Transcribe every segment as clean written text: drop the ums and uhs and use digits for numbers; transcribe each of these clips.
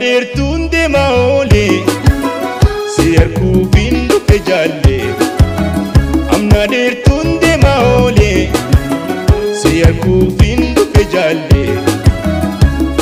ديرتون دي ماولي سيركو فيندو فجالي أمنا ديرتون دي ماولي سيركو فيندو فجالي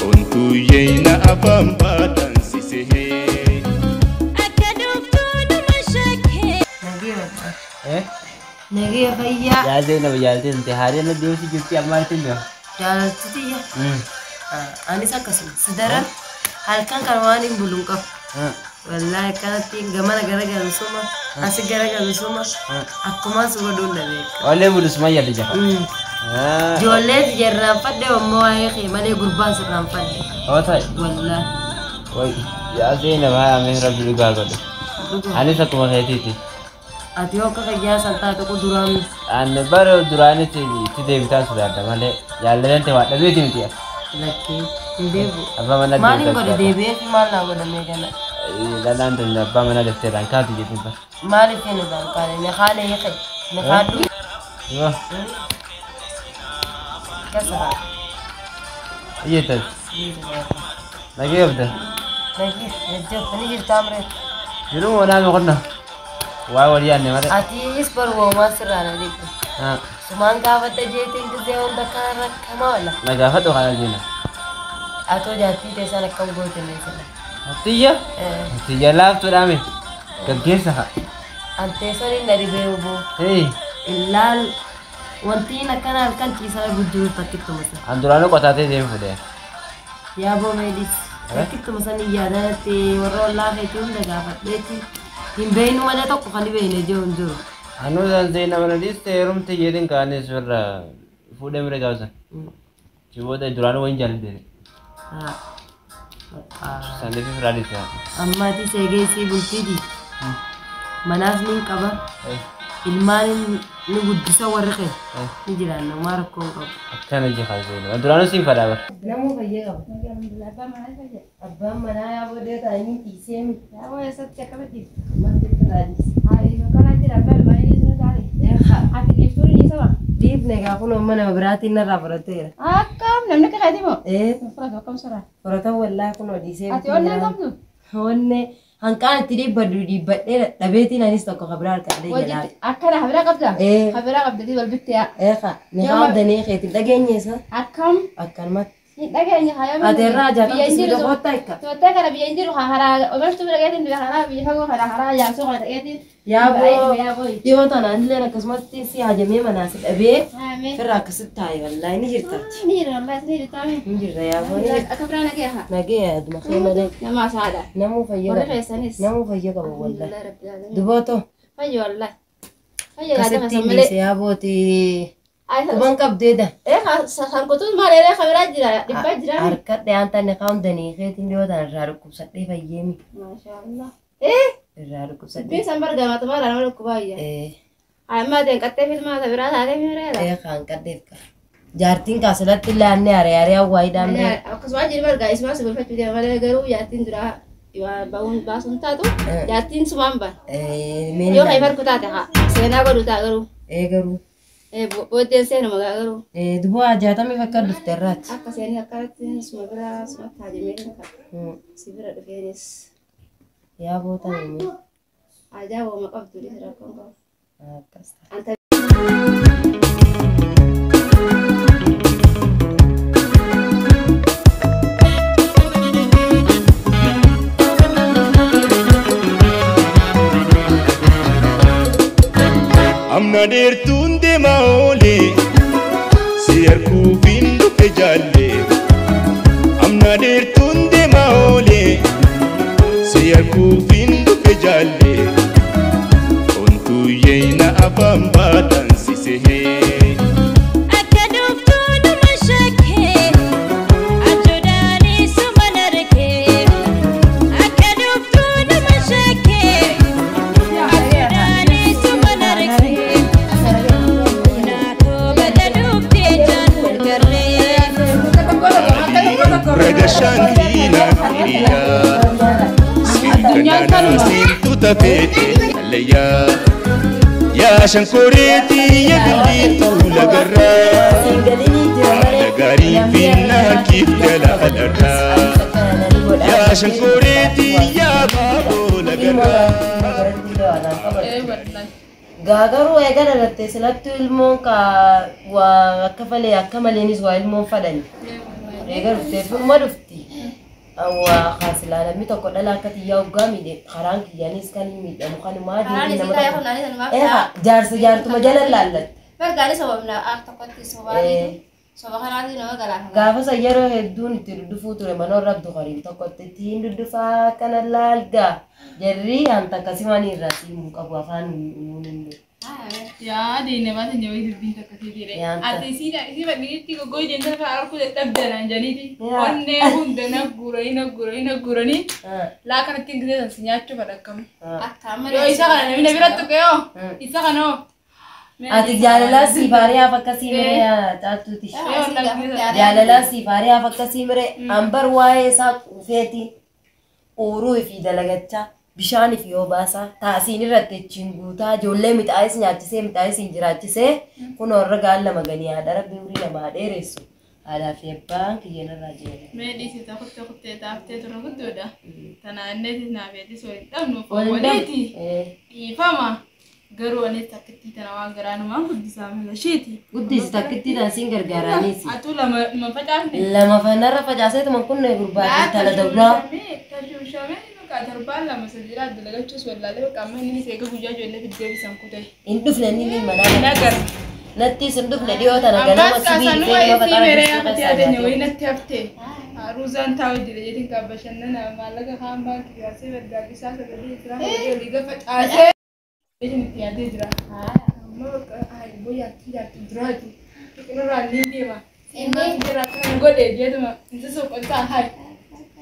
كنتو يينا أفهم باتن سيسيهي نجيب فيا يا زينب يا زينب انت هاري انا ديوسي جبتي امالتي له جالتي أنا سكسم سدرا هل كان كرواني بلوكا والله كانت جمانا جرجع لسوما أسي جرجع لسوما أكما سوى دون ذلك ولا بولس ما يلي جها جولات جرام فدي ومواهي خي مالي قربان سرام فدي طيب والله وي يا زينب هاي من ربي لقاقل أنا سكما خيتيتي أتيوك كجيا سانتا تكو درامي أنا بارو دراني تدي بتاع سودا مالي يالله أنت وقت بيتي متيا لكن ديبو أبا منا مالي قد ديبيت مالنا قد ميجانا لا لا أنت أبا منا دفتر عن كاتي جيتي بس مالي فين ذا كان نخالي يخي نخالو أيوه كسر يتل نجيب ده نجيب نجيب نجيب تامرة جنو أنا مقولنا وارياني ماذا أتي إسبر وما سرنا ديك سمان كافة جيتين تزيون دكان كما ولا لا كافة وخلاص جينا أتو جاتي تسانا كم قوتين نسلا هتيجا هتيجا لا ترامي كم كيسها أنت سوري نريبه بو إيه إلا وانتينا كان كيسا بدو تكتو مثلا عندنا قطعتين زين فده يا بو ميديس تكتو مثلا ياداتي ورو الله فيتون دكافة بيتي إن بينو ولا تقو خلي بينه جون جو أنا زين أنا ديس تيرم تيجين كاني سر فودة مرة جالسة شو ده درانو وين جالس ده سندي في فرادي سا أما تي سيجي بولتي دي مناس من كبا المال نقول بسوا رخي نجران ما ركون كب أكثر نجي خالصين درانو سين فرادي نمو فيا أبا منا يا بودي تاني تيسيم يا بو يسد كبدي ما تفرادي هاي كان ترى بل ما يجوز عليه حتى يفتوني سوا ديب نيجا كونو منا براتي نرا براتي كم نملك خدمه إيه فرق كم سرعة فراتي والله كونو ديسيم أتقولنا كم هون هنكان تري بدو دي بدل تبيتي نانيس تكو خبرار كده وجدت أكنا خبرة قبضة إيه خبرة قبضة دي والبيت يا إيه خا نخاف دني خيتي دقيني سا أكم أكن ما دقيني خيام أتراجع كم تسير بوتايك توتك أنا بينزل وخهرا ومشت بلقيت إنه خهرا بيفهم خهرا يا سوق لقيت يا بو يوم تنا عندنا كسمات تيسي هجمي مناسب أبي آمين في الراكس التاي والله نجير تاتي نير والله نير تامين نجير يا بو نجير أكبر أنا كيها نجي أدم خيمة ده يا ما سعادة نمو ولا فيجا فيسانيس نمو فيجا والله الله رب العالمين دبوتو فيا والله فيا قاعدة كسبتي مسملة ليس يا بوتي كمان كبدي ده إيه خانكوتون ما ليه خبرات جرا دبّات جرا أركض ده أنت نقاوم دني خيتين ديو ده الراركوب سدي فيجيمي ما شاء الله إيه الراركوب سدي بين سنبر جامعة تمارا أنا ولا كوباية إيه ما دين كتّي في ما خبرات هذا في مريضة إيه خان كديف جارتين كاسلات اللي أني أريا وايد أمي أنا كسبان جري برجع اسمه سبب فتح بدي ما ليه قرو جاتين درا يوا باون باسون تاتو جاتين سمان با مين يو خيفر كتاتها سينا قرو تاقرو إيه قرو إيه بودين سينا ما قرو دبوا جاتامي فكر دفترات أكا سيني أكاتين سما برا سما تاجمين سيبرا دفينيس يا بوتاني أجاو ما قبض لي ترى كونغو أنت أمنا ديرتون دي ماولي سيركو فيندو فجالي أمنا ديرتون دي ماولي سيركو فيندو فجالي كنتو يينا أفهم باتن سيسيهي Regashantina kiriya Sintanana sintuta fete Alaya Ya shankoreti ya bilitu lagarra Nagari finna kif jala alarra Ya يا شنكوريتي يا بابو لقرا Gagaru eegala latte silattu ilmoon ka waa akka falee akka maleenis waa ilmoon fadhani. Eegalu teeffuma dhufti. Waa kaasilaalamni tokko dhala akka xiyyaa hoggaa miidhe karaan kiyyaanis kan hin miidhamu kan himaa deemee nama tokko. Jaartuma jala laallatti. Bergani sababna tokkotti sobaanii soba kanaati nama galaafama. Gaafa yeroo hedduun itti duddufuu ture manoo rabdu qoriin tokkotti ittiin duddufaa kana laalgaa. Jarri anta kasiwani irratti mukabu afaan nuuninde. Yaa deene baate nyaawee dubbiin takka tiidire. Ati isi badniitti goggoo jenna lafa arku dadhabdanaan janiiti. Onnee hunda nagguuranii laa kanatti ingiliizan si nyaachuu fadhakkamu. Yoo isa kana namni biratti tuqeeyoo isa kanoo. Ati jaalalaa siifaariyaaf akkasii miree caattuuti. Jaalalaa siifaariyaaf akkasii miree ambar waa'ee isaa quufeeti. Uruu fi dalagachaa bishaan fi yoo baasa taasiin irratti ittiin guutaa ijoollee midhaayis nyaachisee midhaayis hin jiraachisee kun warra gaalla maganii haadha rabbi urii namaa dheeressu haadhaa fi abbaan kiyyeen irraa jeera. Meedhii si kuttee taaftee ture guddoodha. Tanaanneetis naafeetis waliin dhabnuuf waliiti dhiifama. Garuu anis takkittii tana waan garaanumaan guddisaa milasheeti. Guddisi takkittii tan siin gargaaraniisi. Atuu lama facaafne. Lama fanarra facaaseetuma kunne gurbaatti tala dabraa. Tarjuushamee maqaa darbaan lama sadiira adda lagachuus wallaalee bakka amma inni seega guyyaa ijoollee fiddee bisan kutee. Hin dhufne inni manaa. Nagar. Nattis hin dhufne dhiyoo tana ganama sibiil fe'ee mafa qaraa wayii natti haftee. Ruuzaan taa'u jira jedhin kan bashannana maallaqa kaan baankii gaasee baddaaqqisaa sagalee jira walii gafa caasee. Ini tiada jira. Amma boya tidak jiraatu. Kenapa ni dia mah? Ini jira kan gode dia tu mah. Itu sok tak hai.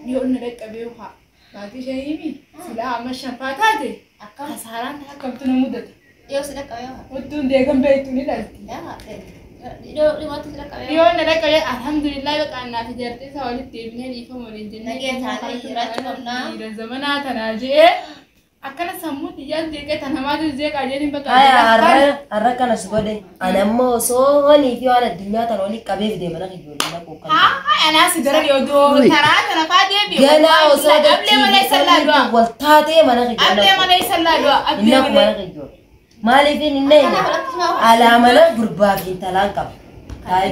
Dia orang nak kabel ha. Nanti saya ini sila amma syafat ada. Kasaran tak tu namu dah. Yo sudah kabel. Untuk dia kan betul ni dah. Ya. Dia waktu sudah kabel. Dia nak kabel. Alhamdulillah bekan nanti jadi sawal tiapnya di family jenis. Lagi thani ratu kamna. Di zaman ada naje. Akkana sammuu diyyaan jeeqee tan hamaatu jeeqaa jedhin bakka har'a kanas godhe ani ammoo osoo walii fi waan addunyaa tan olii qabee fidee mana ijoollee naquu kan anaa si dara yoodoo taraa tana faa deebi'u ganaa osoo ablee malee sallaa du'a wal taatee mana ijoollee ablee malee sallaa du'a ablee malee mana ijoollee maaliif inni alaa mana gurbaa fi intalaan qaba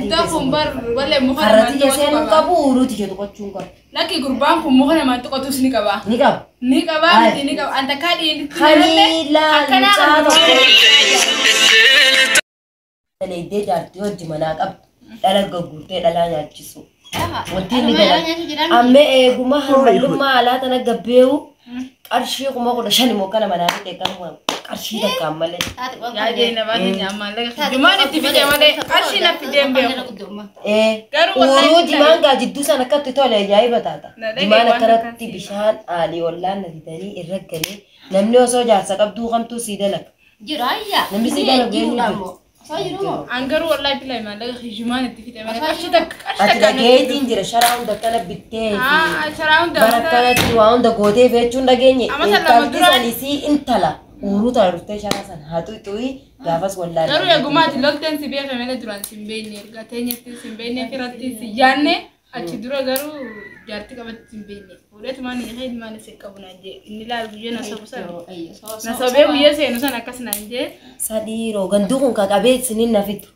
Dah kumbar wale muka harati jesen kabu uruti jetu kocung kor laki gurbang muka nama tu kotus ni kaba ni kaba anta kadi ini khalila le de jati odi mana kab dala gogurte dala nyachisu wati ni dala amme guma haluma ala tana gabbeu qarshi kuma ko shani mo kana mana de kan qarshi ta kamale ya je na ba ni amale jumani tibide male qarshi na pidembe uru jimanga jiddu sana kat tole jai batata jimana karati bishan ali wallan nadani irragale namni oso jaarsa qabdu qamtu sidalak jiraya namni sidalak genu Anggaru wallahi bilai male jumani tibide male qarshi ta ati geetin jira sharaun da kana bitte sharaun da barakana tuwaun da gode fechun da genye kaltisani si intala uru tarufte sharasan hatu tui gafas wallahi garu ya gumati lokten si biya famele duran simbene gatenya simbene firati si janne achi dura garu jarti kabat simbene udah cuma nih hai dimana sih kabun aja inilah gue nasobe gue sih nusan akas nanje sadiro gandukun kakabe sinin nafit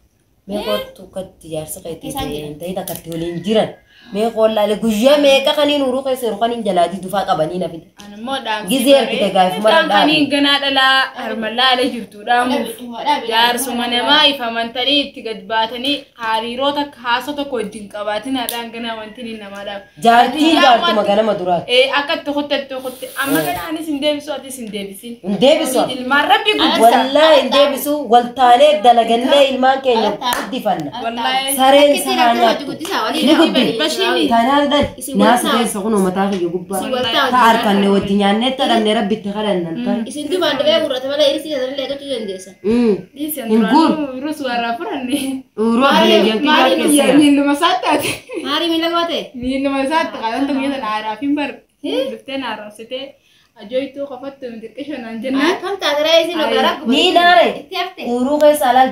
meko tukat tiar sekai tiar tapi tak ketulin jiran meko lalu gue meka kanin uru kayak seru kanin jaladi dufa kabani nafit anu mau dam gizer kita guys marah kanin gana adalah harmala ada jurtu damu jar sumane ma ifa mantani tiga batani hari rota khaso to kodin kabatin ada gana mantini nama dam jarti jartu magana madurat akat to khotte amma kana ani sindebisu ati sindebisin indebisu marabbi gudsa wallahi indebisu waltane dalaganne ilman kenya difanna wallahi saren sahana ni bashini tanal dal nas de sokuno matafi gubba taar kanne wadinyane tadanne rabbi takhadan nan isin du bande be urata mala irisi da le gatu jendesa ingur rusu ara puranne uru ale yanki ya ni lu masata hari mila mate ni lu masata kalan tuh ya ara fimbar duften ara sete ajo itu kapat tuh dikeshonan jenna kam tadra isi lo garak ni nare uru ke salal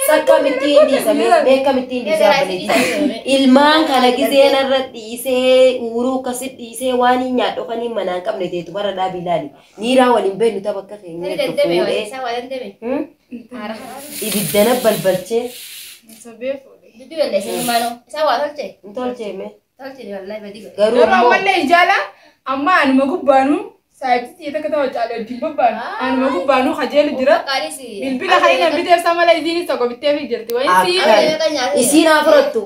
Sakka mittiin dhiisa meeqa mittiin dhiisa baleeti. Ilmaan kana giseen irra dhiisee uruu akkasitti dhiisee waan hin nyaadhu kan hin manaan qabne teetu bara dhaabii ilaali. Niiraa waliin beeknu tapha akka keenya fuudhee. Ibiddana balbalchee. Garuu ammallee ijaala amma anuma gubbaanu saayibsitii takka ta'u caalee dibbabbaan anuma gubbaanu kajeelu jira. Bilbila kan hin biteef sama la isiin isa gobittee fi jirti. isiin haa fudhattu